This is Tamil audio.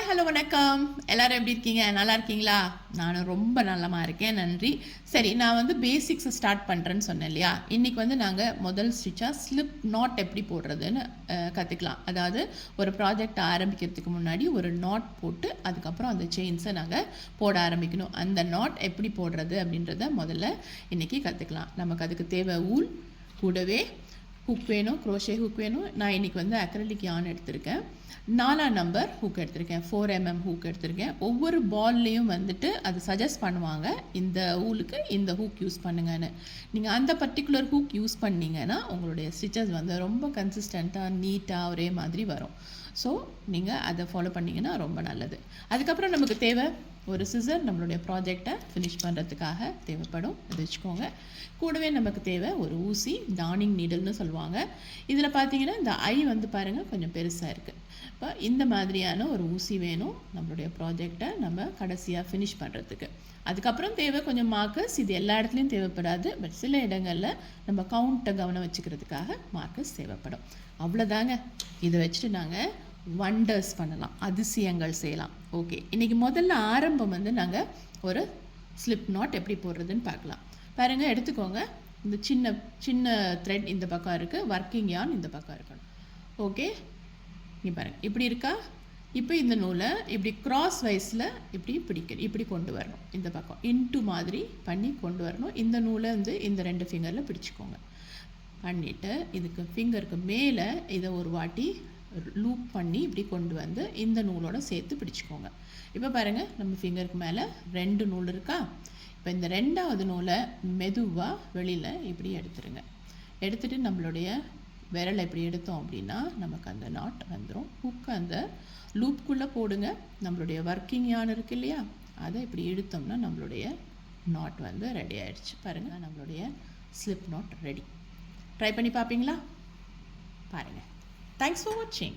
ஹலோ வணக்கம். எல்லாரும் எப்படி இருக்கீங்க? நல்லா இருக்கீங்களா? நானும் ரொம்ப நல்லமா இருக்கேன். நன்றி. சரி, நான் வந்து பேசிக்ஸ் ஸ்டார்ட் பண்ணுறேன்னு சொன்னேன் இல்லையா? இன்றைக்கி வந்து நாங்கள் முதல் ஸ்டிச்சாக ஸ்லிப் நாட் எப்படி போடுறதுன்னு கற்றுக்கலாம். அதாவது ஒரு ப்ராஜெக்ட் ஆரம்பிக்கிறதுக்கு முன்னாடி ஒரு நாட் போட்டு அதுக்கப்புறம் அந்த செயின்ஸை நாங்கள் போட ஆரம்பிக்கணும். அந்த நாட் எப்படி போடுறது அப்படின்றத முதல்ல இன்றைக்கி கற்றுக்கலாம். நமக்கு அதுக்கு தேவை ஊல், கூடவே ஹுக் வேணும், க்ரோஷே ஹுக் வேணும். நான் இன்றைக்கி வந்து அக்ரலிக் யான் எடுத்திருக்கேன். 4ஆம் நம்பர் ஹூக் எடுத்திருக்கேன். 4mm ஹூக் எடுத்திருக்கேன். ஒவ்வொரு பால்லையும் வந்துட்டு அது சஜஸ்ட் பண்ணுவாங்க, இந்த ஊலுக்கு இந்த ஹூக் யூஸ் பண்ணுங்கன்னு. நீங்கள் அந்த பர்டிகுலர் ஹூக் யூஸ் பண்ணிங்கன்னா உங்களுடைய ஸ்டிச்சஸ் வந்து ரொம்ப கன்சிஸ்டண்ட்டாக நீட்டாக ஒரே மாதிரி வரும். ஸோ நீங்கள் அதை ஃபாலோ பண்ணிங்கன்னா ரொம்ப நல்லது. அதுக்கப்புறம் நமக்கு தேவை ஒரு சிசர், நம்மளுடைய ப்ராஜெக்டை ஃபினிஷ் பண்ணுறதுக்காக தேவைப்படும், அது வச்சுக்கோங்க. கூடவே நமக்கு தேவை ஒரு ஊசி, டார்னிங் நீடல்னு சொல்லுவாங்க. இதில் பார்த்தீங்கன்னா இந்த ஐ வந்து பாருங்கள் கொஞ்சம் பெருசாக இருக்குது. இப்போ இந்த மாதிரியான ஒரு ஊசி வேணும் நம்மளுடைய ப்ராஜெக்டை நம்ம கடைசியாக ஃபினிஷ் பண்ணுறதுக்கு. அதுக்கப்புறம் தேவை கொஞ்சம் மார்க்கர்ஸ். இது எல்லா இடத்துலையும் தேவைப்படாது, பட் சில இடங்களில் நம்ம கவுண்ட்டை கவனம் வச்சுக்கிறதுக்காக மார்க்கர்ஸ் தேவைப்படும். அவ்வளோதாங்க. இதை வச்சுட்டு நாங்கள் வண்டர்ஸ் பண்ணலாம், அதிசயங்கள் செய்யலாம். ஓகே, இன்றைக்கி முதல்ல ஆரம்பம் வந்து நாங்கள் ஒரு ஸ்லிப் நாட் எப்படி போடுறதுன்னு பார்க்கலாம். பாருங்கள், எடுத்துக்கோங்க. இந்த சின்ன சின்ன த்ரெட் இந்த பக்கம் இருக்குது, ஒர்க்கிங் யான் இந்த பக்கம் இருக்கணும். ஓகே, இங்கே பாருங்கள், இப்படி இருக்கா? இப்போ இந்த நூலை இப்படி கிராஸ் வைஸில் இப்படி கொண்டு வரணும். இந்த பக்கம் இன்ட்டு மாதிரி பண்ணி கொண்டு வரணும். இந்த நூலை வந்து இந்த 2 ஃபிங்கரில் பிடிச்சிக்கோங்க. பண்ணிவிட்டு இதுக்கு ஃபிங்கருக்கு மேலே இதை ஒரு வாட்டி லூப் பண்ணி இப்படி கொண்டு வந்து இந்த நூலோட சேர்த்து பிடிச்சிக்கோங்க. இப்போ பாருங்கள், நம்ம ஃபிங்கருக்கு மேலே 2 நூல் இருக்கா? இப்போ இந்த 2வது நூலை மெதுவாக வெளியில் இப்படி எடுத்துருங்க. எடுத்துகிட்டு நம்மளுடைய விரலை இப்படி எடுத்தோம் அப்படின்னா நமக்கு அந்த நாட் வந்துடும். ஹுக்கு அந்த லூப்புக்குள்ளே போடுங்க. நம்மளுடைய ஒர்க்கிங் யான் இருக்கு இல்லையா, அதை இப்படி இழுத்தோம்னா நம்மளுடைய நாட் வந்து ரெடி ஆகிடுச்சு. பாருங்கள், நம்மளுடைய ஸ்லிப் நாட் ரெடி. ட்ரை பண்ணி பார்ப்பீங்களா? பாருங்கள். Thanks for watching.